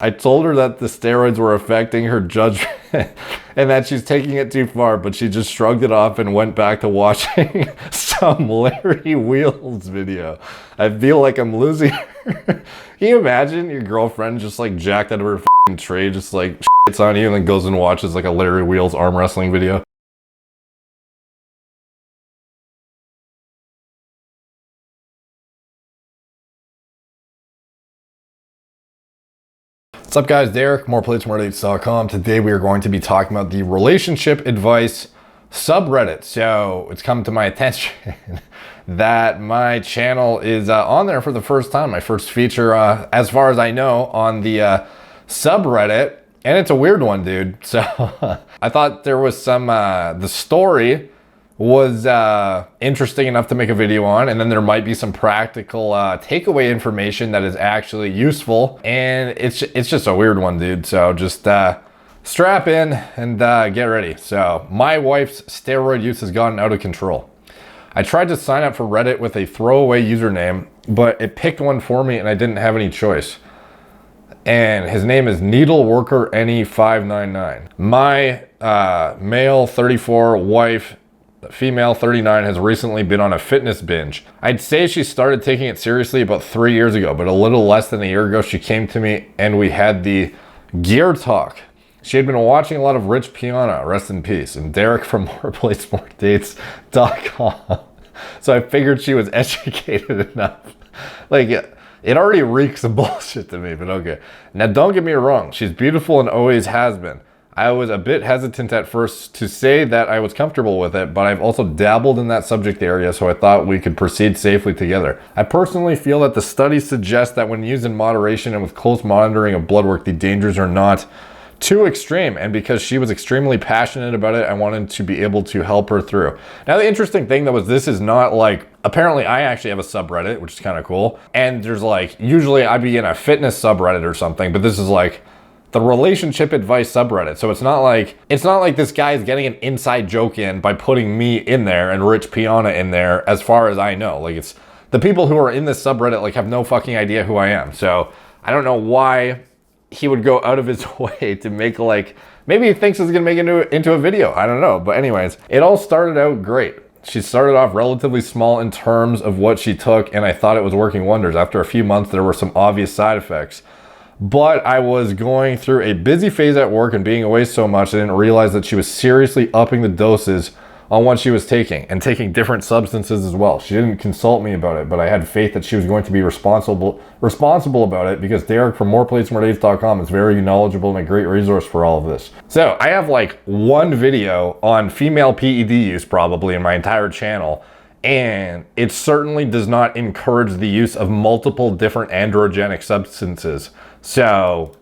I told her that the steroids were affecting her judgment and that she's taking it too far, but she just shrugged it off and went back to watching some Larry Wheels video. I feel like I'm losing her. Can you imagine your girlfriend just like jacked out of her f***ing tray, just like shits on you and then goes and watches like a Larry Wheels arm wrestling video? What's up guys, Derek, moreplates.com. Today we are going to be talking about the relationship advice subreddit. So it's come to my attention that my channel is on there for the first time. My first feature, as far as I know, on the subreddit. And it's a weird one, dude. So I thought there was some, the story was interesting enough to make a video on, and then there might be some practical takeaway information that is actually useful, and it's just a weird one, dude. So just strap in and get ready. So my wife's steroid use has gotten out of control. I tried to sign up for Reddit with a throwaway username, but it picked one for me and I didn't have any choice. And his name is Needleworker NE599. My male 34 wife, female 39, has recently been on a fitness binge. I'd say she started taking it seriously about 3 years ago, but a little less than a year ago she came to me and we had the gear talk. She had been watching a lot of Rich Piana, rest in peace, and Derek from moreplates.com. So I figured she was educated enough. Like, it already reeks of bullshit to me, but okay. Now don't get me wrong, she's beautiful and always has been. I was a bit hesitant at first to say that I was comfortable with it, but I've also dabbled in that subject area, so I thought we could proceed safely together. I personally feel that the studies suggest that when used in moderation and with close monitoring of blood work, the dangers are not too extreme, and because she was extremely passionate about it, I wanted to be able to help her through. Now the interesting thing though is this is not like, apparently I actually have a subreddit, which is kind of cool, and there's like, usually I'd be in a fitness subreddit or something, but this is like the relationship advice subreddit. So it's not like this guy is getting an inside joke in by putting me in there and Rich Piana in there, as far as I know. Like, it's the people who are in this subreddit like have no fucking idea who I am. So I don't know why he would go out of his way to make, like, maybe he thinks it's gonna make it into a video. I don't know. But anyways, it all started out great. She started off relatively small in terms of what she took, and I thought it was working wonders. After a few months, there were some obvious side effects. But I was going through a busy phase at work and being away so much, I didn't realize that she was seriously upping the doses on what she was taking and taking different substances as well. She didn't consult me about it, but I had faith that she was going to be responsible about it, because Derek from moreplates.com is very knowledgeable and a great resource for all of this. So I have like one video on female PED use probably in my entire channel, and it certainly does not encourage the use of multiple different androgenic substances. So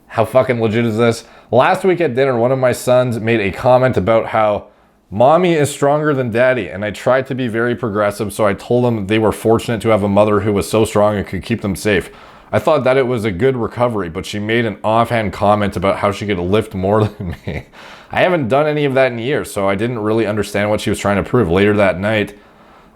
how fucking legit is this? Last week at dinner, one of my sons made a comment about how mommy is stronger than daddy, and I tried to be very progressive, so I told them they were fortunate to have a mother who was so strong and could keep them safe. I thought that it was a good recovery, but she made an offhand comment about how she could lift more than me. I haven't done any of that in years, so I didn't really understand what she was trying to prove. Later that night,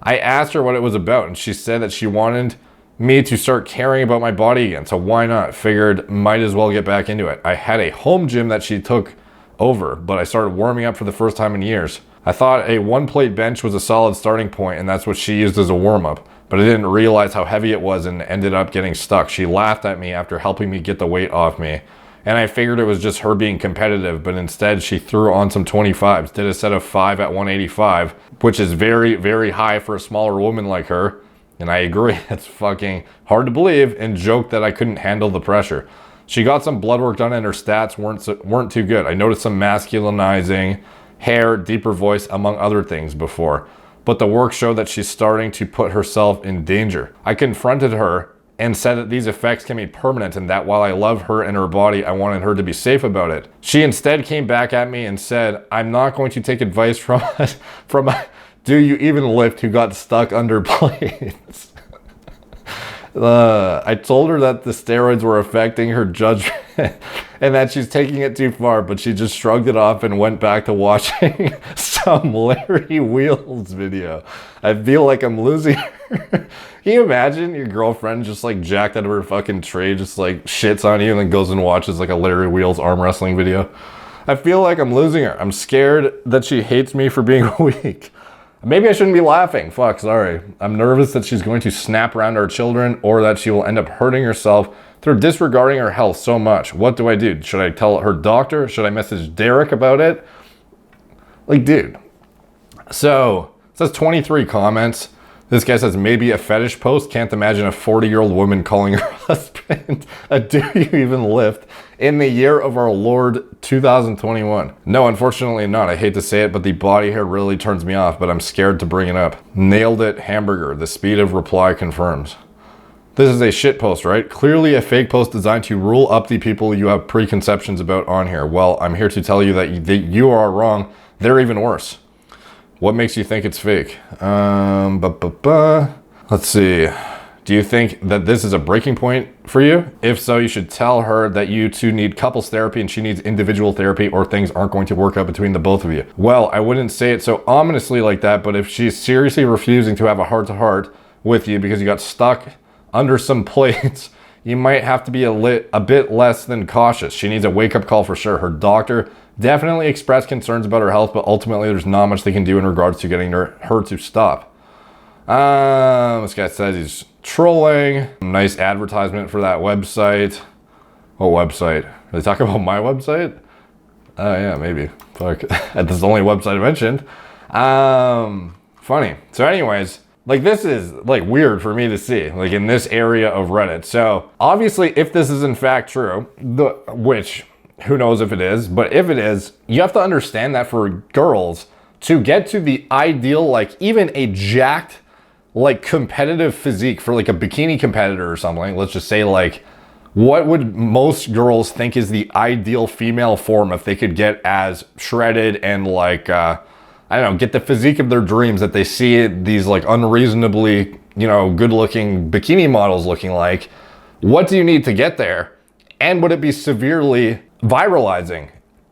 I asked her what it was about, and she said that she wanted me to start caring about my body again, so why not? Figured might as well get back into it. I had a home gym that she took over, but I started warming up for the first time in years. I thought a 1-plate bench was a solid starting point, and that's what she used as a warm-up, but I didn't realize how heavy it was and ended up getting stuck. She laughed at me after helping me get the weight off me, and I figured it was just her being competitive, but instead she threw on some 25s, did a set of 5 at 185, which is very, very high for a smaller woman like her. And I agree, it's fucking hard to believe, and joked that I couldn't handle the pressure. She got some blood work done and her stats weren't too good. I noticed some masculinizing, hair, deeper voice, among other things before. But the work showed that she's starting to put herself in danger. I confronted her and said that these effects can be permanent, and that while I love her and her body, I wanted her to be safe about it. She instead came back at me and said, I'm not going to take advice from do you even lift who got stuck under plates? I told her that the steroids were affecting her judgment and that she's taking it too far, but she just shrugged it off and went back to watching some some Larry Wheels video. I feel like I'm losing her. Can you imagine your girlfriend just like jacked out of her fucking tray, just like shits on you and then goes and watches like a Larry Wheels arm wrestling video? I feel like I'm losing her. I'm scared that she hates me for being weak. Maybe I shouldn't be laughing. Fuck, sorry. I'm nervous that she's going to snap around our children or that she will end up hurting herself through disregarding her health so much. What do I do? Should I tell her doctor? Should I message Derek about it? Like, dude. So, it says 23 comments. This guy says, maybe a fetish post. Can't imagine a 40-year-old woman calling her husband a do you even lift in the year of our Lord 2021. No, unfortunately not. I hate to say it, but the body hair really turns me off, but I'm scared to bring it up. Nailed it, hamburger. The speed of reply confirms. This is a shit post, right? Clearly a fake post designed to rule up the people you have preconceptions about on here. Well, I'm here to tell you that you are wrong. They're even worse. What makes you think it's fake? Let's see. Do you think that this is a breaking point for you? If so, you should tell her that you two need couples therapy and she needs individual therapy, or things aren't going to work out between the both of you. Well, I wouldn't say it so ominously like that, but if she's seriously refusing to have a heart-to-heart with you because you got stuck under some plates, you might have to be a bit less than cautious. She needs a wake-up call for sure. Her doctor definitely expressed concerns about her health, but ultimately there's not much they can do in regards to getting her to stop. This guy says he's trolling. Nice advertisement for that website. What website? Are they talking about my website? Oh yeah, maybe. Fuck. That's the only website I mentioned. Funny. So anyways, like, this is like weird for me to see, like, in this area of Reddit. So obviously, if this is in fact true, which who knows if it is, but if it is, you have to understand that for girls to get to the ideal, like even a jacked, like competitive physique for like a bikini competitor or something, let's just say, like, what would most girls think is the ideal female form if they could get as shredded and like, I don't know, get the physique of their dreams that they see these like unreasonably, you know, good looking bikini models looking like? What do you need to get there? And would it be severely viralizing?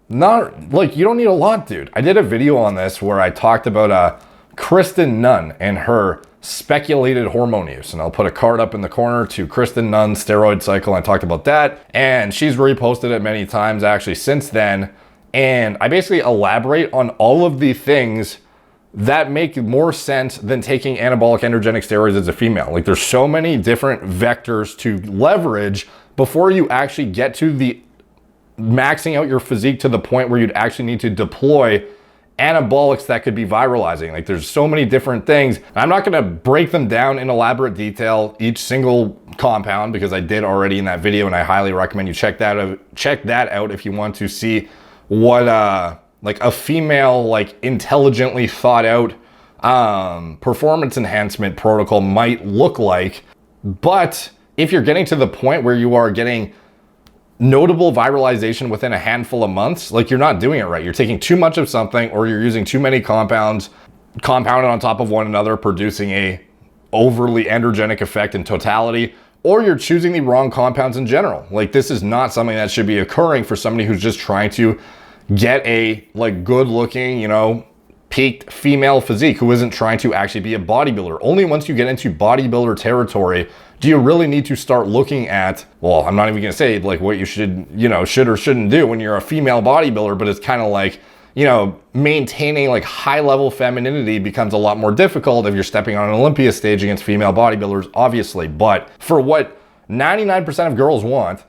Not like, you don't need a lot, dude. I did a video on this where I talked about Kristen Nunn and her speculated hormone use, and I'll put a card up in the corner to Kristen Nunn's steroid cycle. I talked about that, and she's reposted it many times actually since then, and I basically elaborate on all of the things that make more sense than taking anabolic androgenic steroids as a female. Like, there's so many different vectors to leverage before you actually get to the maxing out your physique to the point where you'd actually need to deploy anabolics that could be viralizing. Like, there's so many different things. I'm not going to break them down in elaborate detail, each single compound, because I did already in that video, and I highly recommend you check that out if you want to see what like a female, like, intelligently thought out performance enhancement protocol might look like. But if you're getting to the point where you are getting notable viralization within a handful of months, like, you're not doing it right. You're taking too much of something, or you're using too many compounds compounded on top of one another, producing a overly androgenic effect in totality, or you're choosing the wrong compounds in general. Like, this is not something that should be occurring for somebody who's just trying to get a, like, good looking, you know, peaked female physique, who isn't trying to actually be a bodybuilder. Only once you get into bodybuilder territory do you really need to start looking at, well, I'm not even gonna say like what you should, you know, should or shouldn't do when you're a female bodybuilder, but it's kind of like, you know, maintaining like high level femininity becomes a lot more difficult if you're stepping on an Olympia stage against female bodybuilders, obviously. But for what 99% of girls want,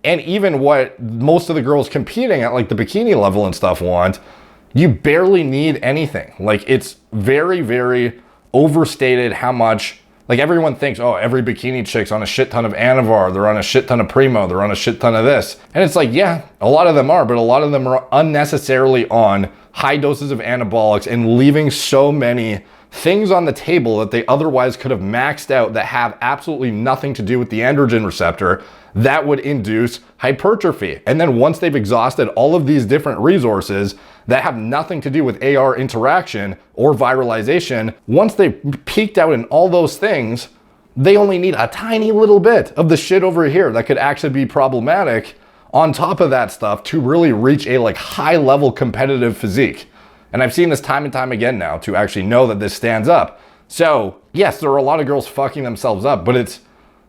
and even what most of the girls competing at like the bikini level and stuff want, you barely need anything. Like, it's very, very overstated how much, like, everyone thinks, oh, every bikini chick's on a shit ton of Anavar, they're on a shit ton of Primo, they're on a shit ton of this. And it's like, yeah, a lot of them are, but a lot of them are unnecessarily on high doses of anabolics and leaving so many things on the table that they otherwise could have maxed out that have absolutely nothing to do with the androgen receptor that would induce hypertrophy. And then once they've exhausted all of these different resources that have nothing to do with AR interaction or viralization, once they've peaked out in all those things, they only need a tiny little bit of the shit over here that could actually be problematic on top of that stuff to really reach a like high level competitive physique. And I've seen this time and time again now to actually know that this stands up. So yes, there are a lot of girls fucking themselves up, but it's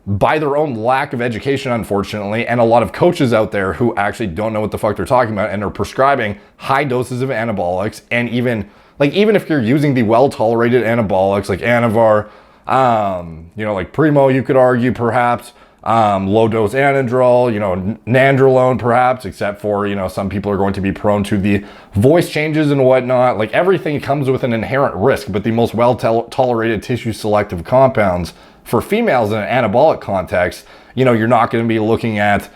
by their own lack of education, unfortunately, and a lot of coaches out there who actually don't know what the fuck they're talking about and are prescribing high doses of anabolics. And even if you're using the well-tolerated anabolics like Anavar, like Primo, you could argue perhaps, low dose Anadrol, Nandrolone perhaps, except for, some people are going to be prone to the voice changes and whatnot. Like everything comes with an inherent risk, but the most well-tolerated tissue selective compounds for females in an anabolic context, you're not going to be looking at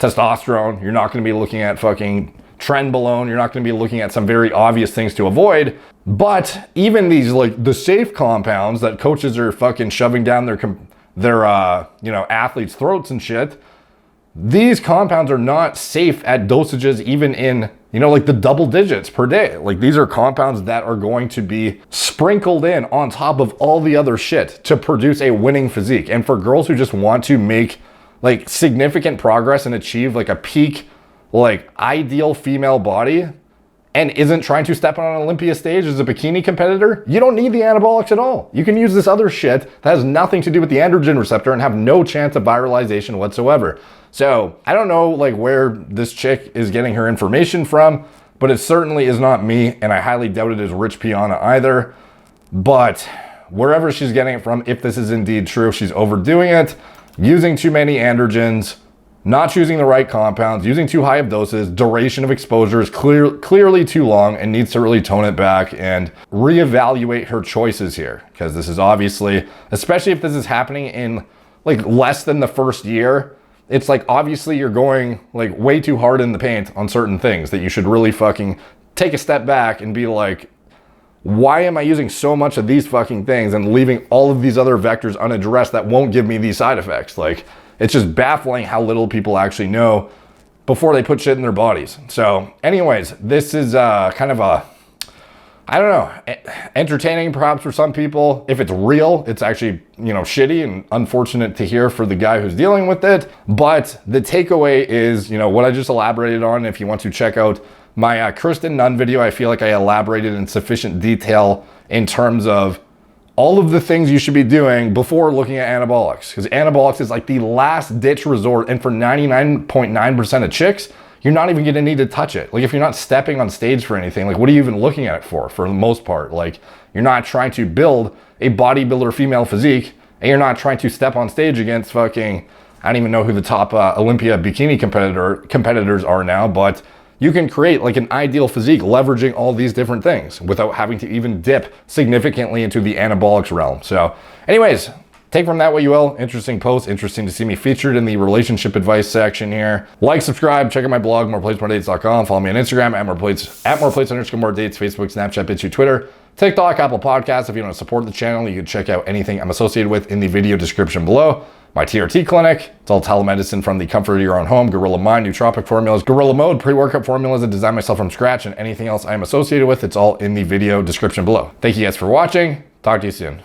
testosterone. You're not going to be looking at fucking trenbolone. You're not going to be looking at some very obvious things to avoid. But even these, like the safe compounds that coaches are fucking shoving down their athletes' throats and shit, these compounds are not safe at dosages even in, like the double digits per day. Like these are compounds that are going to be sprinkled in on top of all the other shit to produce a winning physique. And for girls who just want to make like significant progress and achieve like a peak, like ideal female body, and isn't trying to step on an Olympia stage as a bikini competitor, you don't need the anabolics at all. You can use this other shit that has nothing to do with the androgen receptor and have no chance of viralization whatsoever. So I don't know like where this chick is getting her information from, but it certainly is not me, and I highly doubt it is Rich Piana either. But wherever she's getting it from, if this is indeed true, she's overdoing it, using too many androgens, not choosing the right compounds, using too high of doses, duration of exposure is clearly too long, and needs to really tone it back and reevaluate her choices here. Because this is obviously, especially if this is happening in like less than the first year, it's like obviously you're going like way too hard in the paint on certain things that you should really fucking take a step back and be like, why am I using so much of these fucking things and leaving all of these other vectors unaddressed that won't give me these side effects? Like, it's just baffling how little people actually know before they put shit in their bodies. So anyways, this is kind of a, I don't know, entertaining perhaps for some people. If it's real, it's actually, shitty and unfortunate to hear for the guy who's dealing with it. But the takeaway is, what I just elaborated on. If you want to check out my Kristen Nunn video, I feel like I elaborated in sufficient detail in terms of all of the things you should be doing before looking at anabolics. Because anabolics is like the last ditch resort, and for 99.9% of chicks, you're not even gonna need to touch it. Like if you're not stepping on stage for anything, like what are you even looking at it for the most part? Like you're not trying to build a bodybuilder female physique, and you're not trying to step on stage against fucking, I don't even know who the top Olympia bikini competitors are now, but you can create like an ideal physique leveraging all these different things without having to even dip significantly into the anabolics realm. So anyways, take from that what you will. Interesting post, interesting to see me featured in the relationship advice section here. Like, subscribe, check out my blog, moreplates.com. Follow me on Instagram at moreplates_more_dates, Facebook, Snapchat, BitChute, Twitter, TikTok, Apple Podcasts. If you want to support the channel, you can check out anything I'm associated with in the video description below. My TRT clinic, it's all telemedicine from the comfort of your own home, Gorilla Mind, nootropic formulas, Gorilla Mode, pre-workout formulas that design myself from scratch, and anything else I'm associated with, it's all in the video description below. Thank you guys for watching. Talk to you soon.